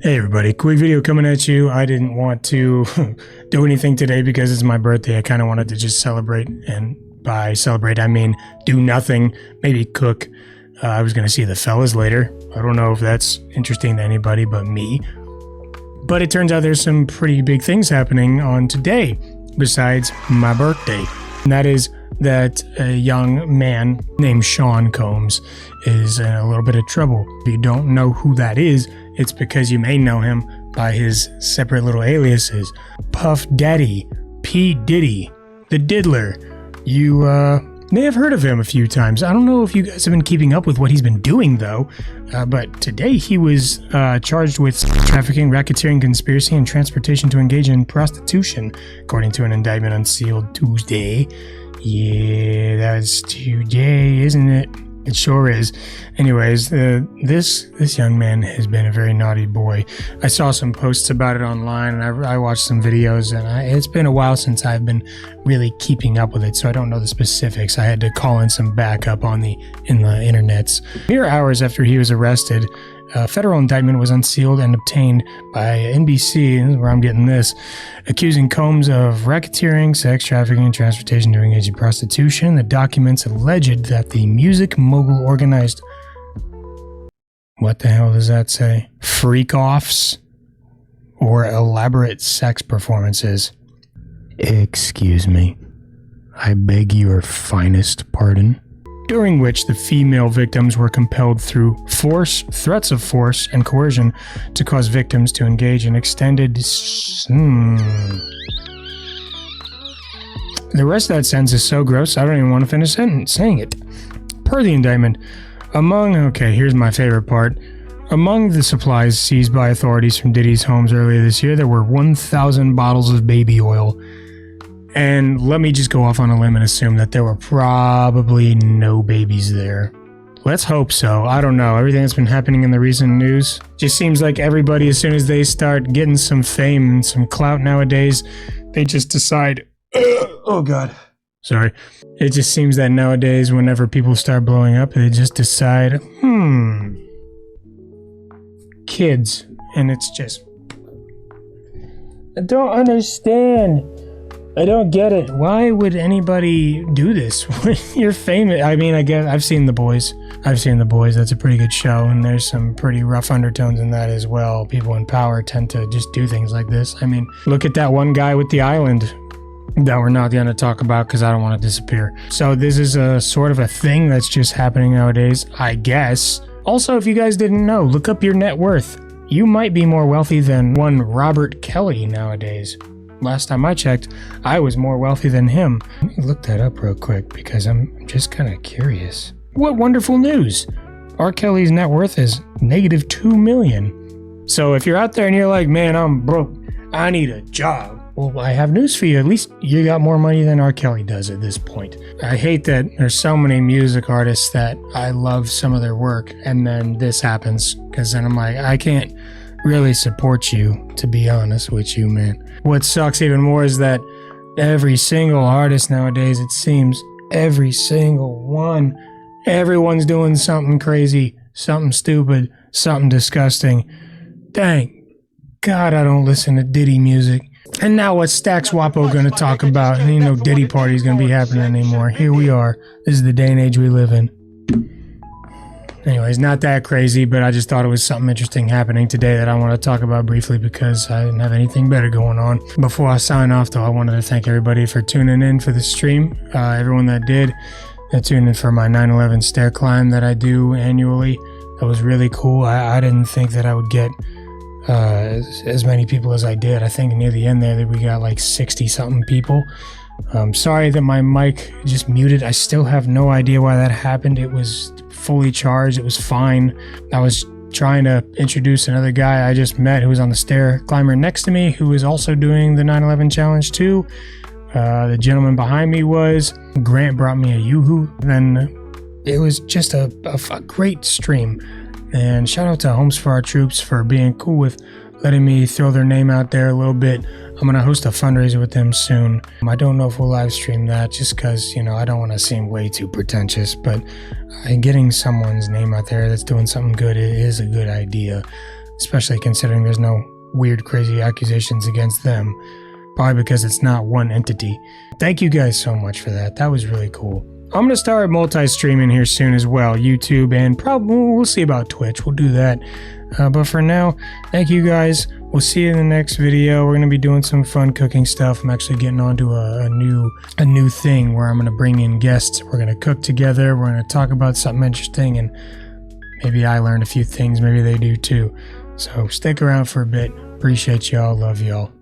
Hey everybody, quick video coming at you. I didn't want to do anything today because it's my birthday. I kind of wanted to just celebrate, and by celebrate I mean do nothing, maybe cook. I was going to see the fellas later. I don't know if that's interesting to anybody but me. But it turns out there's some pretty big things happening on today besides my birthday. And that is that a young man named Sean Combs is in a little bit of trouble. If you don't know who that is, it's because you may know him by his separate little aliases. Puff Daddy, P. Diddy, the Diddler. You may have heard of him a few times. I don't know if you guys have been keeping up with what he's been doing, though. But today he was charged with trafficking, racketeering, conspiracy, and transportation to engage in prostitution, according to an indictment unsealed Tuesday. Yeah, that's today, isn't it? It sure is. Anyways, this young man has been a very naughty boy. I saw some posts about it online, and I watched some videos, and it's been a while since I've been really keeping up with it, so I don't know the specifics. I had to call in some backup in the internets. Mere hours after he was arrested, a federal indictment was unsealed and obtained by NBC, this is where I'm getting this, accusing Combs of racketeering, sex trafficking, and transportation to engage in prostitution. The documents alleged that the music mogul organized, what the hell does that say? Freak-offs or elaborate sex performances. Excuse me. I beg your finest pardon. During which the female victims were compelled through force, threats of force, and coercion to cause victims to engage in extended... The rest of that sentence is so gross, I don't even want to finish saying it. Per the indictment, here's my favorite part. Among the supplies seized by authorities from Diddy's homes earlier this year, there were 1,000 bottles of baby oil. And let me just go off on a limb and assume that there were probably no babies there. Let's hope so. I don't know. Everything that's been happening in the recent news just seems like everybody, as soon as they start getting some fame and some clout nowadays, they just decide, oh God. Sorry. It just seems that nowadays, whenever people start blowing up, they just decide, kids. And it's just, I don't understand. I don't get it. Why would anybody do this when you're famous? I mean, I guess I've seen The Boys. That's a pretty good show, and there's some pretty rough undertones in that as well. People in power tend to just do things like this. I mean, look at that one guy with the island that we're not going to talk about because I don't want to disappear. So this is a sort of a thing that's just happening nowadays, I guess. Also, if you guys didn't know, look up your net worth. You might be more wealthy than one Robert Kelly nowadays. Last time I checked, I was more wealthy than him. Let me look that up real quick because I'm just kind of curious. What wonderful news! R. Kelly's net worth is negative $2 million. So if you're out there and you're like, man, I'm broke, I need a job. Well, I have news for you. At least you got more money than R. Kelly does at this point. I hate that there's so many music artists that I love some of their work, and then this happens, because then I'm like, I can't really support you, to be honest with you, man. What sucks even more is that every single artist nowadays, it seems, every single one, everyone's doing something crazy, something stupid, something disgusting. Dang, God, I don't listen to Diddy music. And now what's Stax Wapo gonna talk about? Ain't no Diddy party's gonna be happening anymore. Here we are. This is the day and age we live in. Anyways, not that crazy, but I just thought it was something interesting happening today that I want to talk about briefly because I didn't have anything better going on. Before I sign off, though, I wanted to thank everybody for tuning in for the stream. Everyone that did, that tuned in for my 9/11 stair climb that I do annually. That was really cool. I didn't think that I would get as many people as I did. I think near the end there that we got like 60-something people. Sorry that my mic just muted. I still have no idea why that happened. It was fully charged. It was fine. I was trying to introduce another guy I just met who was on the stair climber next to me, who was also doing the 9/11 challenge too. The gentleman behind me was. Grant brought me a yoo-hoo. Then it was just a great stream. And shout out to Homes for Our Troops for being cool with letting me throw their name out there a little bit. I'm going to host a fundraiser with them soon. I don't know if we'll live stream that just because, I don't want to seem way too pretentious, but getting someone's name out there that's doing something good is a good idea. especially considering there's no weird, crazy accusations against them. Probably because it's not one entity. Thank you guys so much for that. That was really cool. I'm going to start multi-streaming here soon as well. YouTube and probably we'll see about Twitch. We'll do that. But for now, thank you guys. We'll see you in the next video. We're going to be doing some fun cooking stuff. I'm actually getting onto a new thing where I'm going to bring in guests. We're going to cook together. We're going to talk about something interesting, and maybe I learned a few things. Maybe they do too. So stick around for a bit. Appreciate y'all. Love y'all.